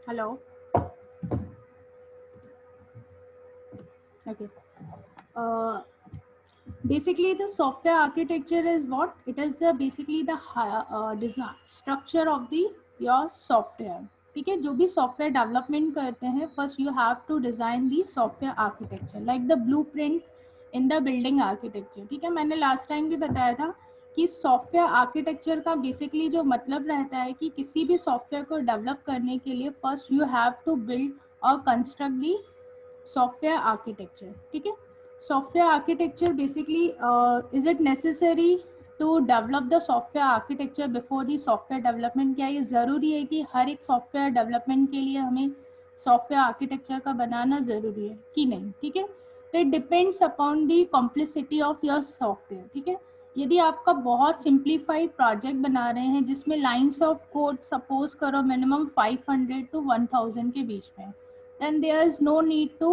Hello. Okay. Uh, Basically, the software architecture is what it is. Basically, the design structure of the your software. ठीक है, जो भी software development करते हैं, first you have to design the software architecture like the blueprint in the building architecture. ठीक है, मैंने last time भी बताया था कि सॉफ्टवेयर आर्किटेक्चर का बेसिकली जो मतलब रहता है कि किसी भी सॉफ्टवेयर को डेवलप करने के लिए first you have to build और कंस्ट्रक्ट दी software architecture. ठीक है, software architecture basically is it necessary to develop the software architecture before the software development? क्या ये ज़रूरी है कि हर एक सॉफ्टवेयर डेवलपमेंट के लिए हमें सॉफ्टवेयर आर्किटेक्चर का बनाना ज़रूरी है कि नहीं? ठीक है, तो it depends upon the complexity of your software. ठीक है, यदि आपका बहुत सिंप्लीफाइड प्रोजेक्ट बना रहे हैं जिसमें लाइंस ऑफ कोड सपोज करो मिनिमम 500 to 1000 के बीच में, then there is no need to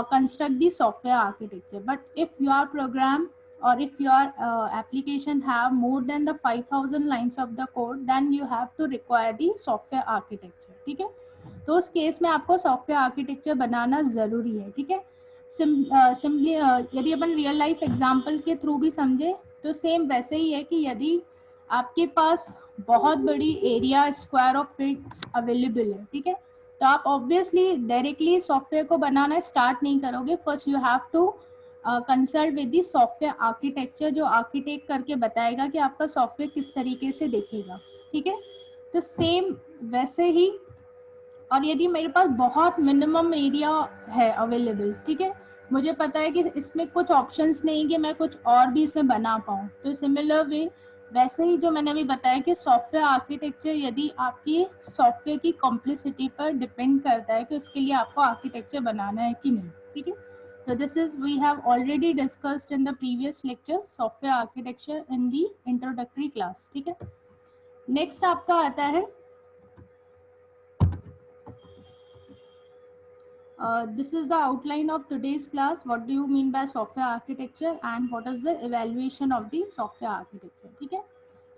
construct the software architecture. But if your program or if your application have more than the 5000 lines of the code, then you have to require the software architecture. ठीक है, तो उस case में आपको software architecture बनाना ज़रूरी है. ठीक है, सिंपली यदि अपन रियल लाइफ एग्जांपल के थ्रू भी समझे तो सेम वैसे ही है कि यदि आपके पास बहुत बड़ी area square of feet available है, ठीक है, तो आप ऑब्वियसली डायरेक्टली सॉफ्टवेयर को बनाना स्टार्ट नहीं करोगे. First you have to consult with the software architecture, जो आर्किटेक्ट करके बताएगा कि आपका सॉफ्टवेयर किस तरीके से दिखेगा. ठीक है, तो सेम वैसे ही. और यदि मेरे पास बहुत मिनिमम एरिया है अवेलेबल, ठीक है, मुझे पता है कि इसमें कुछ ऑप्शंस नहीं कि मैं कुछ और भी इसमें बना पाऊँ, तो सिमिलर वे वैसे ही जो मैंने अभी बताया कि सॉफ्टवेयर आर्किटेक्चर यदि आपकी सॉफ्टवेयर की कॉम्प्लेक्सिटी पर डिपेंड करता है कि उसके लिए आपको आर्किटेक्चर बनाना है कि नहीं. ठीक है, तो this is we have already discussed in the previous lectures software architecture in the introductory class. ठीक है, नेक्स्ट आपका आता है this is the outline of today's class. What do you mean by software architecture and what is the evaluation of the software architecture? ठीक है,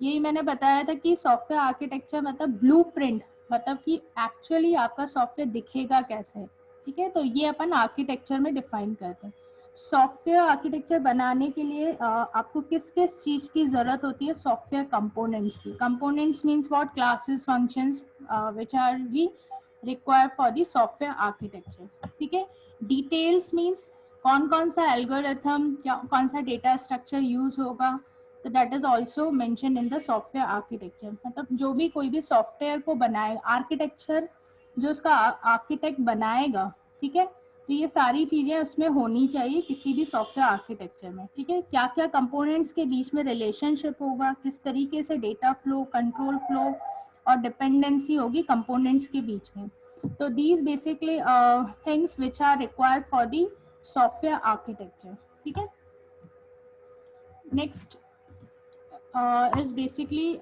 यही मैंने बताया था कि सॉफ्टवेयर आर्किटेक्चर मतलब ब्लूप्रिंट, मतलब कि एक्चुअली आपका सॉफ्टवेयर दिखेगा कैसे. ठीक है, तो ये अपन आर्किटेक्चर में डिफाइन करते हैं. सॉफ्टवेयर आर्किटेक्चर बनाने के लिए आपको किस किस चीज़ की ज़रूरत होती है? सॉफ्टवेयर कंपोनेंट्स की. Components means what? Classes, functions which are we require for the software architecture. ठीक है, डिटेल्स मीन्स कौन कौन सा एल्गोरिथम, क्या कौन सा डेटा स्ट्रक्चर यूज होगा, तो that is also mention in the software architecture. मतलब जो भी कोई भी सॉफ्टवेयर को बनाए आर्किटेक्चर, जो उसका आर्किटेक्ट बनाएगा, ठीक है, तो ये सारी चीज़ें उसमें होनी चाहिए किसी भी सॉफ्टवेयर आर्किटेक्चर में. ठीक है, क्या क्या कंपोनेंट्स के बीच में रिलेशनशिप होगा, किस तरीके से डेटा फ्लो, कंट्रोल फ्लो और डिपेंडेंसी होगी कंपोनेंट्स के बीच में. तो these basically things which are required for the software architecture. ठीक है, next is basically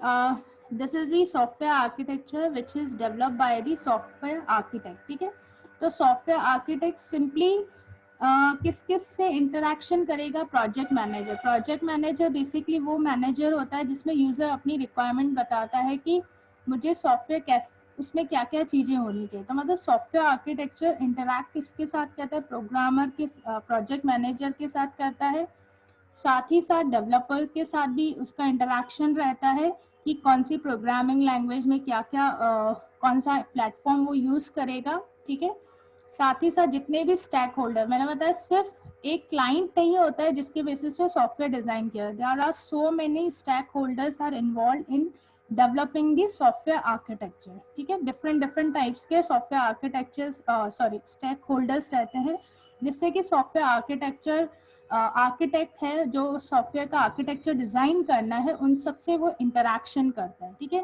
this is the software architecture which is developed by the software architect. ठीक है, तो सॉफ्टवेयर आर्किटेक्ट सिंपली किस किस से इंटरेक्शन करेगा? Project manager. Project manager basically वो मैनेजर होता है जिसमें यूज़र अपनी रिक्वायरमेंट बताता है कि मुझे सॉफ्टवेयर कैसे, उसमें क्या क्या चीज़ें होनी चाहिए. तो मतलब सॉफ्टवेयर आर्किटेक्चर इंटरैक्ट किसके साथ करता है? प्रोग्रामर के, प्रोजेक्ट मैनेजर के साथ करता है. साथ ही साथ डेवलपर के साथ भी उसका इंटरेक्शन रहता है कि कौन सी प्रोग्रामिंग लैंग्वेज में क्या क्या कौन सा प्लेटफॉर्म वो यूज़ करेगा. ठीक है, साथ ही साथ जितने भी स्टैक होल्डर, मैंने बताया सिर्फ एक क्लाइंट नहीं होता है जिसके बेसिस पे सॉफ्टवेयर डिज़ाइन किया. There are so many stakeholders are involved in developing the software architecture. ठीक है, डिफरेंट डिफरेंट टाइप्स के सॉफ्टवेयर आर्किटेक्चर्स स्टैक होल्डर्स रहते हैं, जिससे कि सॉफ्टवेयर आर्किटेक्चर आर्किटेक्ट है जो सॉफ्टवेयर का आर्किटेक्चर डिज़ाइन करना है, उन सबसे वो इंटरेक्शन करता है. ठीक है,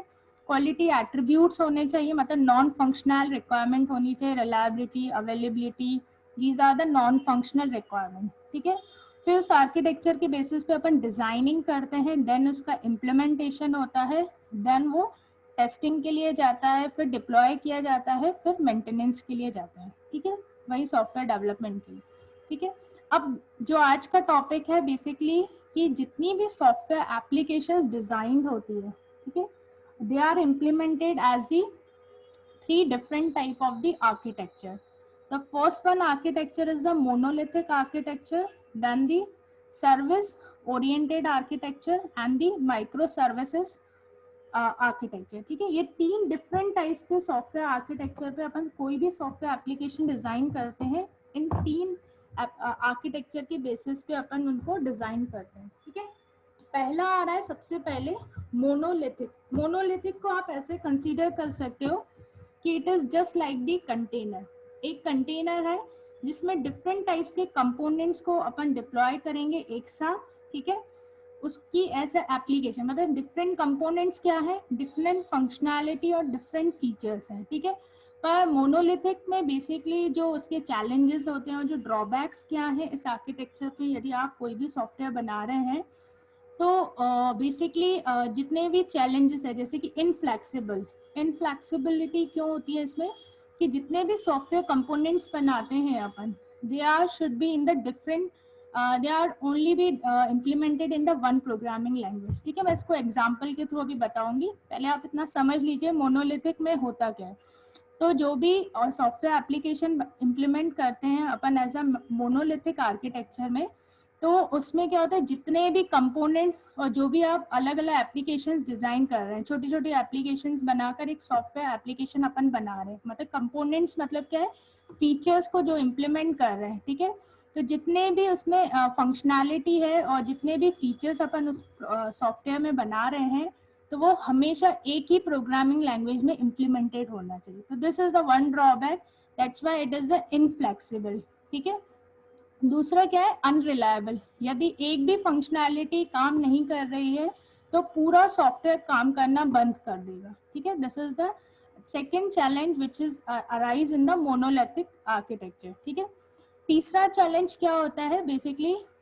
क्वालिटी एट्रीब्यूट्स होने चाहिए, मतलब नॉन फंक्शनल रिक्वायरमेंट होनी चाहिए, reliability, availability, these are the non functional requirement. ठीक है, फिर उस आर्किटेक्चर के बेसिस पे अपन डिज़ाइनिंग करते हैं, देन उसका इम्प्लीमेंटेशन होता है, देन वो टेस्टिंग के लिए जाता है, फिर डिप्लॉय किया जाता है, फिर मेंटेनेंस के लिए जाता है. ठीक है, वही सॉफ्टवेयर डेवलपमेंट के लिए. ठीक है, अब जो आज का टॉपिक है बेसिकली कि जितनी भी सॉफ्टवेयर एप्लीकेशंस डिजाइन होती है, ठीक है, they are implemented as the three different type of the architecture. The first one architecture is the monolithic architecture, then the service oriented architecture and the microservices architecture. ठीक है, ये तीन different types के software architecture पे अपन कोई भी software application design करते हैं, इन तीन आर्किटेक्चर के बेसिस पे अपन उनको डिजाइन करते हैं. ठीक है, पहला आ रहा है सबसे पहले मोनोलिथिक. मोनोलिथिक को आप ऐसे कंसीडर कर सकते हो कि it is just like the container. एक कंटेनर है जिसमें डिफरेंट टाइप्स के कंपोनेंट्स को अपन डिप्लॉय करेंगे एक साथ. ठीक है, उसकी ऐसे एप्लीकेशन मतलब डिफरेंट कंपोनेंट्स क्या है, डिफरेंट फंक्शनैलिटी और डिफरेंट फीचर्स हैं. ठीक है, पर मोनोलिथिक में बेसिकली जो उसके चैलेंजेस होते हैं और जो ड्रॉबैक्स क्या है इस आर्किटेक्चर पे, यदि आप कोई भी सॉफ्टवेयर बना रहे हैं तो बेसिकली जितने भी चैलेंजेस है जैसे कि इनफ्लेक्सिबिलिटी क्यों होती है इसमें, कि जितने भी सॉफ्टवेयर कंपोनेंट्स बनाते हैं अपन, they are should be in the different, they are only be implemented in the one programming language. ठीक है, मैं इसको एग्जाम्पल के थ्रू अभी बताऊंगी, पहले आप इतना समझ लीजिए मोनोलिथिक में होता क्या है. तो जो भी सॉफ्टवेयर एप्लीकेशन इम्प्लीमेंट करते हैं अपन एज अ मोनोलिथिक आर्किटेक्चर में, तो उसमें क्या होता है, जितने भी कंपोनेंट्स और जो भी आप अलग अलग एप्लीकेशंस डिजाइन कर रहे हैं, छोटी छोटी एप्लीकेशंस बनाकर एक सॉफ्टवेयर एप्लीकेशन अपन बना रहे हैं. मतलब कंपोनेंट्स मतलब क्या है, फीचर्स को जो इम्प्लीमेंट कर रहे हैं. ठीक है, तो जितने भी उसमें फंक्शनैलिटी है और जितने भी फीचर्स अपन उस सॉफ्टवेयर में बना रहे हैं, तो वो हमेशा एक ही प्रोग्रामिंग लैंग्वेज में इम्प्लीमेंटेड होना चाहिए. तो this is the one drawback, that's why it is inflexible. ठीक है, दूसरा क्या है, अनरिलायबल. यदि एक भी फंक्शनैलिटी काम नहीं कर रही है तो पूरा सॉफ्टवेयर काम करना बंद कर देगा. ठीक है, this is the second challenge which is arise in the monolithic architecture. ठीक है, तीसरा चैलेंज क्या होता है, बेसिकली